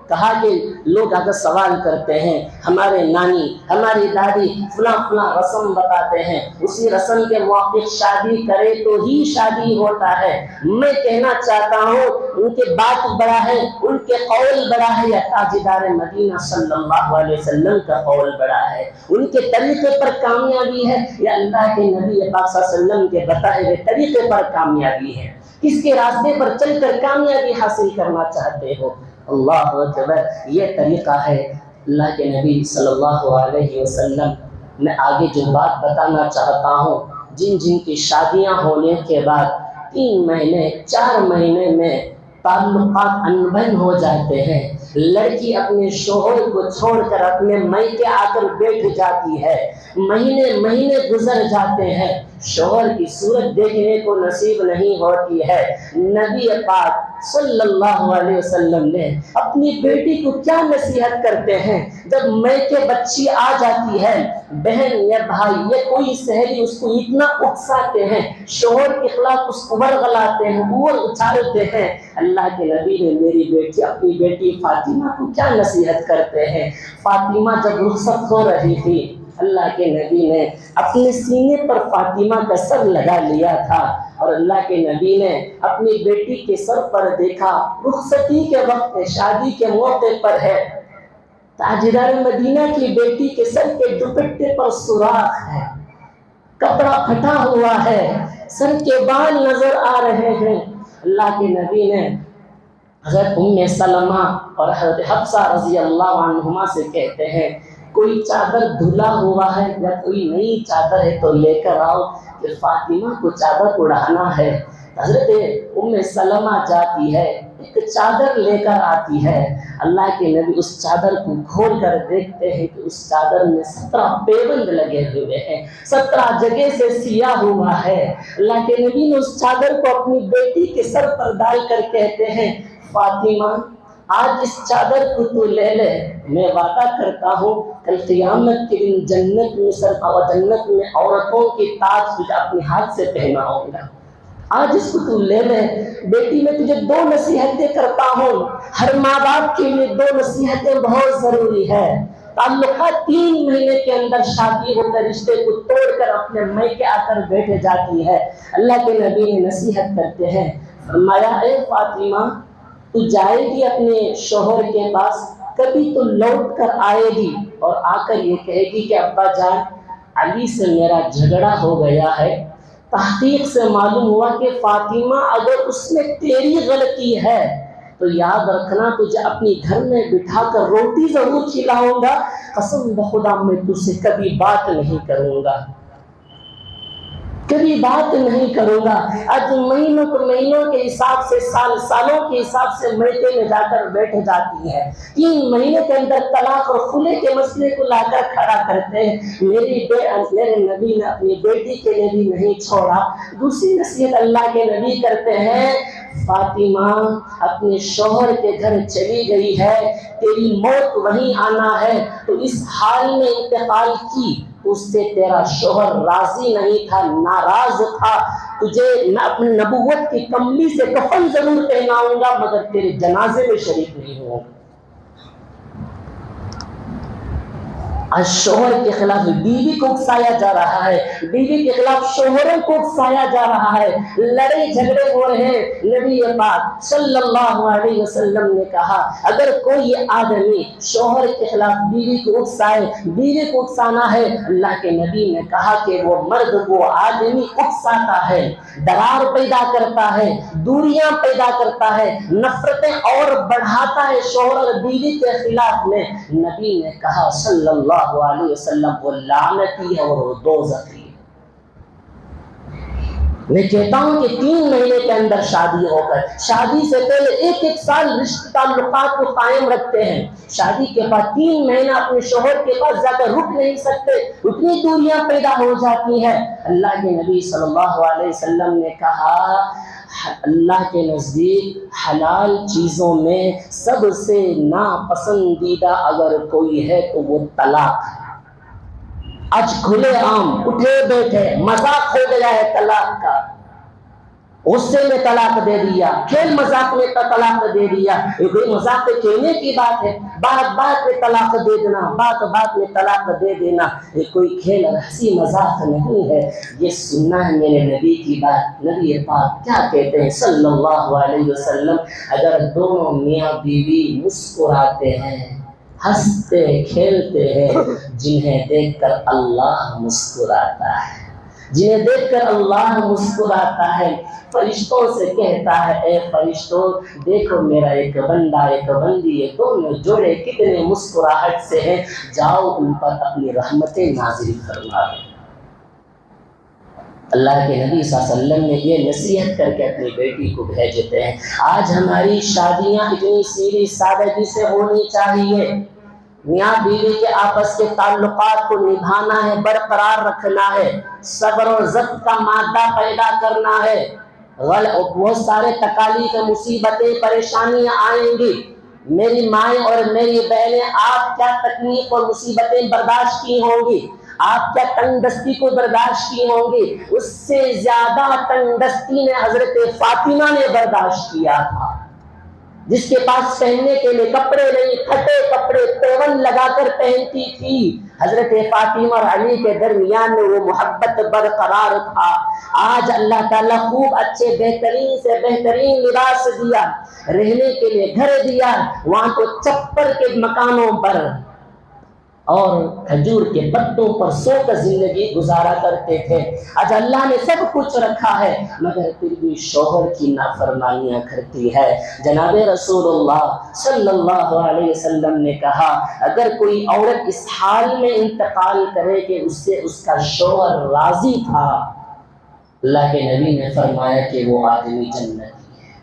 کہا کہ لوگ اگر سوال کرتے ہیں، ہمارے نانی ہماری دادی فلاں فلاں رسم بتاتے ہیں، اسی رسم کے موافق شادی کرے تو ہی شادی ہوتا ہے۔ میں کہنا چاہتا ہوں ان کے بات بڑا ہے، ان کے قول بڑا ہے، یا تاجدار مدینہ صلی اللہ علیہ وسلم کا قول بڑا ہے؟ ان کے طریقے پر کامیابی ہے یا اللہ کے نبی پاک صلی اللہ علیہ وسلم کے بتائے ہوئے طریقے پر کامیابی ہے؟ کس کے راستے پر چل کر کامیابی حاصل کرنا چاہتے ہو؟ اللہ اکبر، یہ طریقہ ہے اللہ کے نبی صلی اللہ علیہ وسلم۔ میں آگے جو بات بتانا چاہتا ہوں، جن جن کی شادیاں ہونے کے بعد 3 مہینے 4 مہینے میں تعلقات انبن ہو جاتے ہیں، لڑکی اپنے شوہر کو چھوڑ کر اپنے میکے آ کر بیٹھ جاتی ہے، مہینے مہینے گزر جاتے ہیں، شوہر کی صورت دیکھنے کو نصیب نہیں ہوتی ہے۔ نبی پاک صلی اللہ علیہ وسلم نے اپنی بیٹی کو کیا نصیحت کرتے ہیں؟ جب میکے بچی آ جاتی ہے، بہن یا بھائی یا کوئی سہیلی اس کو اتنا اکساتے ہیں، شوہر کے خلاف اس کو ورغلاتے ہیں، اور اچھالتے ہیں، اللہ کے نبی نے اپنی بیٹی فاطمہ کو کیا نصیحت کرتے ہیں؟ فاطمہ جب رخصت ہو رہی تھی، اللہ کے نبی نے اپنے سینے پر فاطمہ کا سر لگا لیا تھا، اور اللہ کے نبی نے اپنی بیٹی کے سر پر دیکھا، رخصتی کے وقت شادی کے موقع پر ہے، تاجدار مدینہ کی بیٹی کے سر کے دوپٹے پر سوراخ ہے، کپڑا پھٹا ہوا ہے، سر کے بال نظر آ رہے ہیں۔ اللہ کے نبی نے حضرت ام سلمہ اور حضرت حفصہ رضی اللہ عنہما سے کہتے ہیں، کوئی چادر دھلا ہوا ہے یا کوئی نئی چادر ہے تو لے کر آؤ کہ فاطمہ کو چادر اڑانا ہے۔ حضرت ام سلمہ جاتی ہے، ایک چادر لے کر آتی ہے، اللہ کے نبی اس چادر کو کھول کر دیکھتے ہیں کہ اس چادر میں 17 پیوند لگے ہوئے ہیں، 17 جگہ سے سیاہ ہوا ہے۔ اللہ کے نبی نے اس چادر کو اپنی بیٹی کے سر پر ڈال کر کہتے ہیں، فاطمہ آج اس چادر کو تو لے لے، میں وعدہ کرتا ہوں کل قیامت کے دن جنت میں عورتوں کی تاج تجھے اپنے ہاتھ سے پہناؤں گا، آج اس کو تو لے لے۔ بیٹی میں تجھے 2 نصیحتیں کرتا ہوں، ہر ماں باپ کے لیے 2 نصیحتیں بہت ضروری ہے۔ تعلقات 3 مہینے کے اندر شادی ہو کر رشتے کو توڑ کر اپنے میکے آ کر بیٹھ جاتی ہے۔ اللہ کے نبی نے نصیحت کرتے ہیں، فرمایا اے فاطمہ تو جائے گی اپنے شوہر کے پاس، کبھی تو لوٹ کر آئے گی اور آ کر یہ کہے گی کہ ابا جان علی سے میرا جھگڑا ہو گیا ہے۔ تحقیق سے معلوم ہوا کہ فاطمہ اگر اس میں تیری غلطی ہے تو یاد رکھنا تجھے اپنی گھر میں بٹھا کر روٹی ضرور کھلاؤں گا، قسم بخدا میں تجھ سے کبھی بات نہیں کروں گا۔ کبھی بات نہیں کروں گا۔ آج مہینوں کے مہینوں کے حساب سے، سالوں کے حساب سے میٹے میں جا کر بیٹھ جاتی ہے۔ 3 مہینے کے اندر طلاق اور خلے کے مسئلے کو لا کر کھڑا کرتے ہیں۔ میرے نبی نے اپنی بیٹی کے لیے بھی نہیں چھوڑا۔ دوسری نصیحت اللہ کے نبی کرتے ہیں، فاطمہ اپنے شوہر کے گھر چلی گئی ہے، تیری موت وہیں آنا ہے، تو اس حال میں انتقال کی، اس سے تیرا شوہر راضی نہیں تھا، ناراض تھا، تجھے اپنی نبوت کی کملی سے کفن ضرور پہناؤں گا مگر تیرے جنازے میں شریک نہیں ہوں۔ آج شوہر کے خلاف بیوی کو اکسایا جا رہا ہے، بیوی کے خلاف شوہروں کو اکسایا جا رہا ہے، لڑائی جھگڑے ہو رہے ہیں۔ نبی پاک صلی اللہ علیہ وسلم نے کہا، اگر کوئی آدمی شوہر کے خلاف بیوی کو اکسائے، بیوی کو اکسانا ہے، اللہ کے نبی نے کہا کہ وہ مرد، وہ آدمی اکساتا ہے، درار پیدا کرتا ہے، دوریاں پیدا کرتا ہے، نفرتیں اور بڑھاتا ہے شوہر اور بیوی کے خلاف میں۔ نبی نے کہا صلی اللہ علیہ وسلم، وہ لعنتی ہے اور وہ دوزخی ہے۔ میں کہتا ہوں کہ 3 مہینے کے اندر شادی ہو کر، شادی سے پہلے 1 سال رشتے تعلقات کو قائم رکھتے ہیں، شادی کے بعد 3 مہینہ اپنے شوہر کے پاس جا کر رک نہیں سکتے، اتنی دوریاں پیدا ہو جاتی ہیں۔ اللہ کے نبی صلی اللہ علیہ وسلم نے کہا، اللہ کے نزدیک حلال چیزوں میں سب سے ناپسندیدہ اگر کوئی ہے تو وہ طلاق ہے۔ آج کھلے عام اٹھے بیٹھے مذاق ہو گیا ہے طلاق کا، غصے میں طلاق دے دیا، کھیل مذاق میں طلاق دے دیا۔ یہ کوئی مذاق پہ کہنے کی بات ہے؟ بات میں طلاق دے دینا، بات میں طلاق دے دینا، یہ کوئی کھیل اور ہنسی مذاق نہیں ہے، یہ سننا ہے میرے نبی کی بات۔ نبی پاک کیا کہتے ہیں صلی اللہ علیہ وسلم، اگر دونوں میاں بیوی مسکراتے ہیں، ہنستے کھیلتے ہیں، جنہیں دیکھ کر اللہ مسکراتا ہے، جنہیں دیکھ کر اللہ مسکراتا ہے، فرشتوں سے کہتا ہے، اے فرشتوں دیکھو میرا ایک بندہ ایک بندی، یہ دونوں جوڑے کتنے مسکراہٹ سے ہیں، جاؤ ان پر اپنی رحمتیں نازل فرما دو۔ اللہ کے نبی صلی اللہ علیہ وسلم نے یہ نصیحت کر کے اپنی بیٹی کو بھیجتے ہیں۔ آج ہماری شادیاں اتنی سیدھی سادگی سے ہونی چاہیے، میاں بیوی کے آپس کے تعلقات کو نبھانا ہے، برقرار رکھنا ہے، صبر و ضبط کا مادہ پیدا کرنا ہے۔ بہت سارے تکالیف مصیبتیں پریشانیاں آئیں گی، میری مائیں اور میری بہنیں آپ کیا تکلیف اور مصیبتیں برداشت کی ہوں گی، آپ کیا تنگ دستی کو برداشت کی ہوں گی، اس سے زیادہ تنگ دستی نے حضرت فاطمہ نے برداشت کیا تھا، جس کے پاس پہننے کے لیے کپڑے نہیں، پھٹے کپڑے پیون لگا کر پہنتی تھی۔ حضرت فاطمہ اور علی کے درمیان میں وہ محبت برقرار تھا۔ آج اللہ تعالیٰ خوب اچھے بہترین سے بہترین لباس دیا، رہنے کے لیے گھر دیا، وہاں تو چپر کے مکانوں پر اور کھجور کے پتوں پر سو کر زندگی گزارا کرتے تھے۔ آج اللہ نے سب کچھ رکھا ہے مگر پھر بھی شوہر کی نافرمانیاں کرتی ہے۔ جناب رسول اللہ صلی اللہ علیہ وسلم نے کہا، اگر کوئی عورت اس حال میں انتقال کرے کہ اس سے اس کا شوہر راضی تھا، اللہ کے نبی نے فرمایا کہ وہ آدمی جنتی ہے۔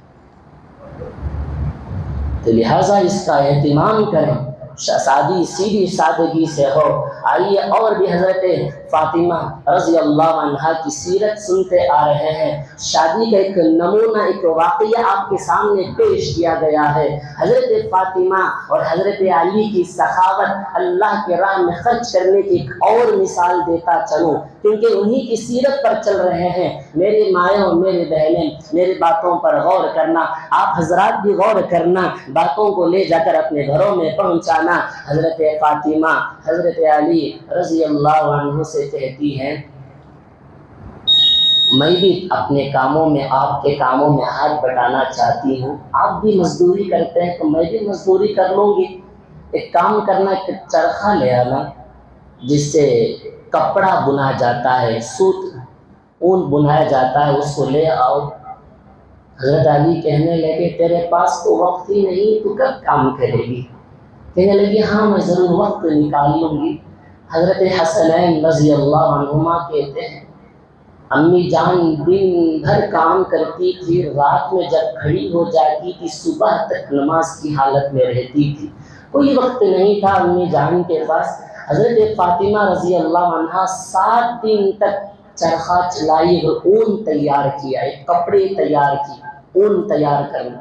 تو لہٰذا اس کا اہتمام کریں، شادی سیدھی سادگی سے ہو۔ آئیے اور بھی حضرت فاطمہ رضی اللہ عنہا کی سیرت سنتے آ رہے ہیں۔ شادی کا ایک نمونہ، ایک واقعہ آپ کے سامنے پیش کیا گیا ہے۔ حضرت فاطمہ اور حضرت علی کی سخاوت، اللہ کے راہ میں خرچ کرنے کی ایک اور مثال دیتا چلوں، کیونکہ انہی کی سیرت پر چل رہے ہیں۔ میری مائیں اور میری بہنیں، میری باتوں پر غور کرنا، آپ حضرات بھی غور کرنا، باتوں کو لے جا کر اپنے گھروں میں پہنچانا۔ حضرت فاطمہ حضرت علی رضی اللہ عنہ سے کہتی ہیں، میں بھی اپنے کاموں میں آپ کے کاموں میں ہاتھ بٹانا چاہتی ہوں، آپ بھی مزدوری کرتے ہیں تو میں بھی مزدوری کر لوں گی۔ ایک کام کرنا، ایک چرخہ لے آنا جس سے کپڑا بنا جاتا ہے، سوت اون بنایا جاتا ہے، اس کو لے آؤ۔ حضرت علی کہنے لگے، تیرے پاس تو وقت ہی نہیں، تو کب کام کرے گی؟ کہنے لگی، ہاں میں ضرور وقت نکال لوں گی۔ حضرت حسنین رضی اللہ عنہما کہتے ہیں، امی جان دن بھر کام کرتی تھی، رات میں جب کھڑی ہو جاتی تھی صبح تک نماز کی حالت میں رہتی تھی، کوئی وقت نہیں تھا امی جان کے پاس۔ حضرت فاطمہ رضی اللہ عنہا 7 دن تک چرخہ چلائی اور اون تیار کیا، ایک کپڑے تیار کی، اون تیار کرنا۔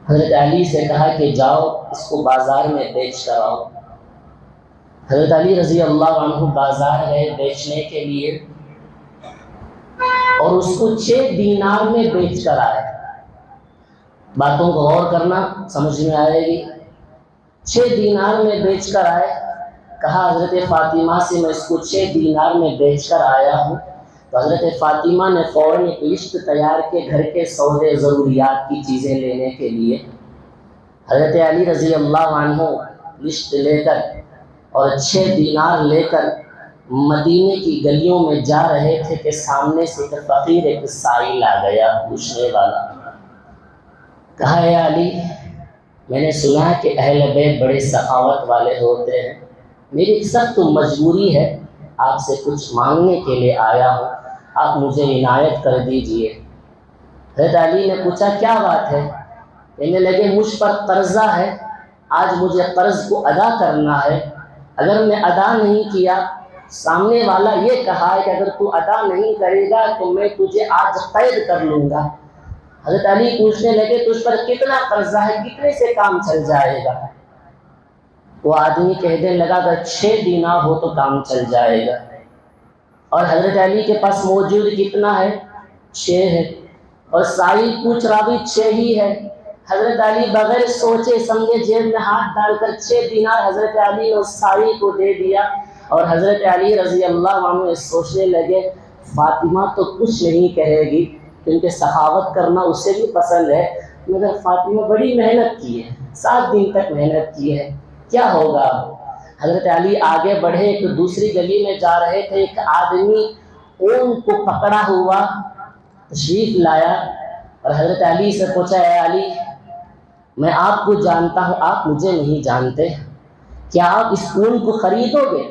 حضرت علی سے کہا کہ جاؤ اس کو بازار میں بیچ کر آؤ۔ حضرت علی رضی اللہ عنہ بازار گئے بیچنے کے لیے اور اس کو 6 دینار میں بیچ کر آئے۔ باتوں کو غور کرنا سمجھ میں آئے گی۔ 6 دینار میں بیچ کر آئے، کہا حضرت فاطمہ سے میں اس کو 6 دینار میں بیچ کر آیا ہوں۔ تو حضرت فاطمہ نے فوراً ایک لسٹ تیار کے گھر کے سودے ضروریات کی چیزیں لینے کے لیے۔ حضرت علی رضی اللہ عنہ لسٹ لے کر اور 6 دینار لے کر مدینے کی گلیوں میں جا رہے تھے کہ سامنے سے ایک فقیر ایک سائل آ گیا، پوچھنے والا۔ کہا اے علی، میں نے سنا ہے کہ اہل بیت بڑے سخاوت والے ہوتے ہیں، میری ایک سخت مجبوری ہے، آپ سے کچھ مانگنے کے لیے آیا ہوں، آپ مجھے عنایت کر دیجئے۔ حضرت علی نے پوچھا کیا بات ہے؟ کہنے لگے مجھ پر قرضہ ہے، آج مجھے قرض کو ادا کرنا ہے، اگر میں ادا نہیں کیا، سامنے والا یہ کہا ہے کہ اگر تو ادا نہیں کرے گا تو میں تجھے آج قید کر لوں گا۔ حضرت علی پوچھنے لگے تجھ پر کتنا قرضہ ہے، کتنے سے کام چل جائے گا؟ وہ آدمی کہنے لگا اگر 6 دینار ہو تو کام چل جائے گا۔ اور حضرت علی کے پاس موجود کتنا ہے؟ 6 ہے، اور سائل پوچھ رہا بھی 6 ہی ہے۔ حضرت علی بغیر سوچے سمجھے جیب میں ہاتھ ڈال کر 6 دینار حضرت علی نے اس سائل کو دے دیا، اور حضرت علی رضی اللہ عنہ سوچنے لگے فاطمہ تو کچھ نہیں کہے گی کیونکہ سخاوت کرنا اسے بھی پسند ہے، مگر فاطمہ بڑی محنت کی ہے، 7 دن تک محنت کی ہے، کیا ہوگا؟ حضرت علی آگے بڑھے، ایک دوسری گلی میں جا رہے تھے، ایک آدمی اون کو پکڑا ہوا تشریف لایا اور حضرت علی سے پوچھا اے علی، میں آپ کو جانتا ہوں، آپ مجھے نہیں جانتے، کیا آپ اس اون کو خریدو گے؟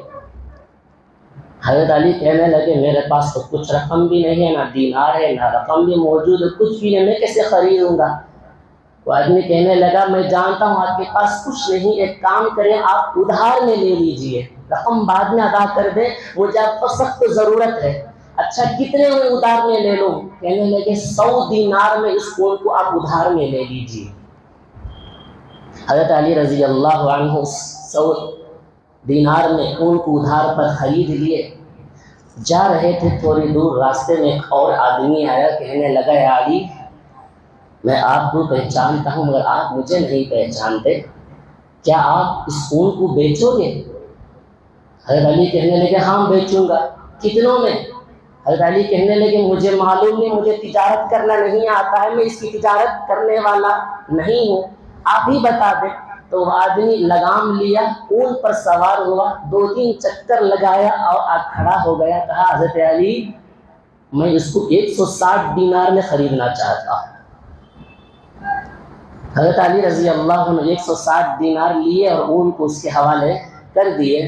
حضرت علی کہنے لگے میرے پاس تو کچھ رقم بھی نہیں ہے، نہ دینار ہے، نہ رقم بھی موجود ہے، کچھ بھی نہیں، میں کیسے خریدوں گا؟ وہ آدمی کہنے لگا میں جانتا ہوں آپ کے پاس کچھ نہیں، ایک کام کریں آپ ادھار میں لے لیجئے، رقم بعد میں ادا کر دیں، مجھے آپ کو سخت ضرورت ہے۔ اچھا کتنے میں ادھار میں لے لوں؟ کہنے لگے 100 دینار میں اس اون کو آپ ادھار میں لے لیجئے۔ حضرت علی رضی اللہ عنہ 100 دینار میں اون کو ادھار پر خرید لیے۔ جا رہے تھے، تھوڑی دور راستے میں ایک اور آدمی آیا، کہنے لگا اے علی، میں آپ کو پہچانتا ہوں مگر آپ مجھے نہیں پہچانتے، کیا آپ اس اون کو بیچو گے؟ حضرت علی کہنے لگے ہاں بیچوں گا، کتنوں میں؟ حضرت علی کہنے لگے مجھے معلوم نہیں، مجھے تجارت کرنا نہیں آتا ہے، میں اس کی تجارت کرنے والا نہیں ہوں، آپ ہی بتا دیں۔ تو وہ آدمی لگام لیا، اون پر سوار ہوا، 2-3 چکر لگایا اور کھڑا ہو گیا، کہا حضرت علی میں اس کو 160 دینار میں خریدنا چاہتا ہوں۔ حضرت علی رضی اللہ عنہ 160 دینار لیے اور اون کو اس کے حوالے کر دیے۔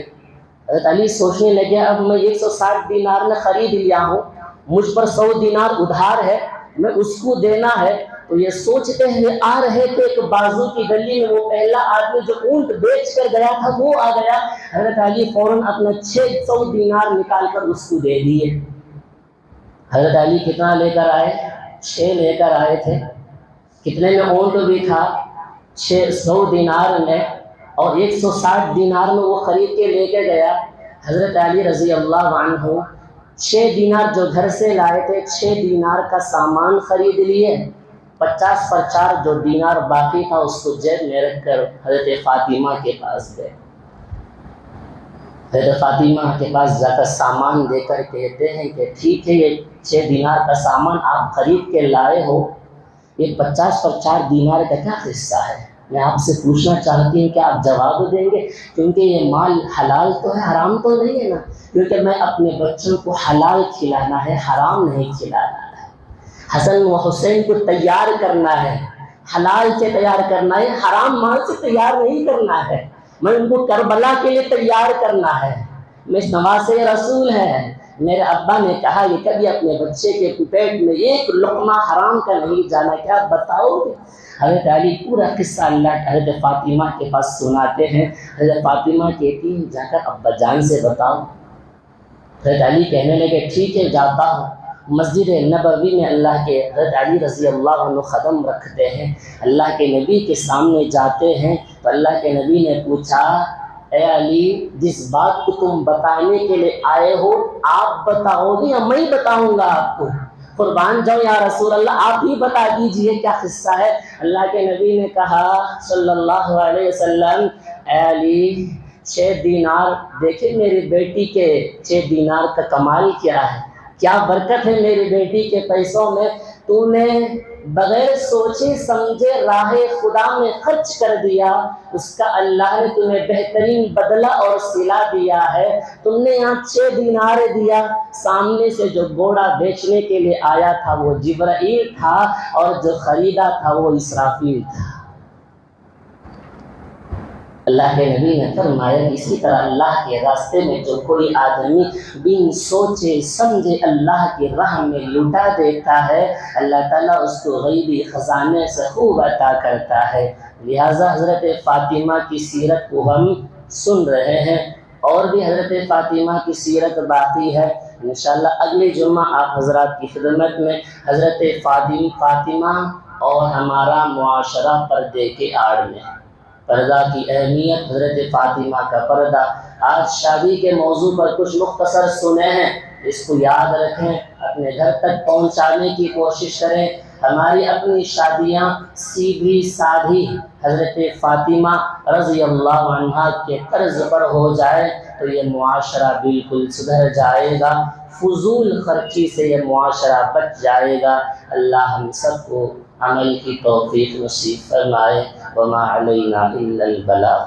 حضرت علی سوچنے لگے اب میں 160 دینار میں خرید لیا ہوں، مجھ پر 100 دینار ادھار ہے، میں اس کو دینا ہے۔ تو یہ سوچتے ہوئے آ رہے تھے، ایک بازو کی گلی میں وہ پہلا آدمی جو اونٹ بیچ کر گیا تھا وہ آ گیا۔ حضرت علی فوراً اپنا 600 دینار نکال کر اس کو دے دیے۔ حضرت علی کتنا لے کر آئے؟ 6 لے کر آئے تھے۔ کتنے میں اونٹ بھی تھا؟ 600 دینار میں، اور 160 دینار میں وہ خرید کے لے کے گیا۔ حضرت علی رضی اللہ عنہ 6 دینار جو گھر سے لائے تھے، 6 دینار کا سامان خرید لیے، 50 پر 4 جو دینار باقی تھا اس کو جیب میں رکھ کر حضرت فاطمہ کے پاس گئے۔ حضرت فاطمہ کے پاس جا کر سامان دے کر کہتے ہیں کہ ٹھیک ہے یہ 6 دینار کا سامان آپ خرید کے لائے ہو، یہ 50 پر 4 دینار کا کیا قصہ ہے؟ میں آپ سے پوچھنا چاہتی ہوں کہ آپ جواب دیں گے، کیونکہ یہ مال حلال تو ہے، حرام تو نہیں ہے نا، کیونکہ میں اپنے بچوں کو حلال کھلانا ہے، حرام نہیں کھلانا ہے۔ حسن و حسین کو تیار کرنا ہے، حلال سے تیار کرنا ہے، حرام مال سے تیار نہیں کرنا ہے۔ میں ان کو کربلا کے لیے تیار کرنا ہے، نواز رسول ہے. میرے ابا نے کہا کہ کبھی اپنے بچے کے پیٹ میں ایک لقمہ حرام کا نہیں جانا، کیا بتاؤ گے؟ حضرت علی پورا قصہ اللہ حضرت فاطمہ کے پاس سناتے ہیں. حضرت فاطمہ کہتی ہیں جا کر ابا جان سے بتاؤ. حضرت علی کہنے لگے ٹھیک ہے جاتا ہوں. مسجد نبوی میں اللہ کے حضرت علی رضی اللہ عنہ قدم رکھتے ہیں. اللہ کے نبی کے سامنے جاتے ہیں تو اللہ کے نبی نے پوچھا اے علی جس بات کو تم بتانے کے لیے آئے ہو آپ بتاؤ گے یا میں بتاؤں گا آپ کو؟ قربان جاؤ یا رسول اللہ آپ ہی بتا دیجئے کیا قصہ ہے. اللہ کے نبی نے کہا صلی اللہ علیہ وسلم اے علی 6 دینار دیکھیں میری بیٹی کے 6 دینار کا کمال کیا ہے، کیا برکت ہے میری بیٹی کے پیسوں میں. تو نے بغیر سوچے سمجھے راہ خدا میں خرچ کر دیا، اس کا اللہ نے تمہیں بہترین بدلہ اور صلہ دیا ہے. تم نے یہاں 6 دینار دیا، سامنے سے جو گھوڑا بیچنے کے لیے آیا تھا وہ جبرائیل تھا اور جو خریدا تھا وہ اسرافیل تھا. اللہ کے نبی نے فرمایا کہ اسی طرح اللہ کے راستے میں جو کوئی آدمی بن سوچے سمجھے اللہ کی راہ میں لٹا دیتا ہے اللہ تعالیٰ اس کو غیبی خزانے سے خوب عطا کرتا ہے. لہٰذا حضرت فاطمہ کی سیرت کو ہم سن رہے ہیں اور بھی حضرت فاطمہ کی سیرت باقی ہے. انشاءاللہ اگلے جمعہ آپ حضرات کی خدمت میں حضرت فاطمہ اور ہمارا معاشرہ پردے کے آڑ میں، پردہ کی اہمیت، حضرت فاطمہ کا پردہ. آج شادی کے موضوع پر کچھ مختصر سنے ہیں، اس کو یاد رکھیں، اپنے گھر تک پہنچانے کی کوشش کریں. ہماری اپنی شادیاں سیدھی سادھی حضرت فاطمہ رضی اللہ عنہا کے طرز پر ہو جائے تو یہ معاشرہ بالکل سدھر جائے گا، فضول خرچی سے یہ معاشرہ بچ جائے گا. اللہ ہم سب کو عمل کی توفیق نصیب فرمائے. وما علینا الا البلاغ.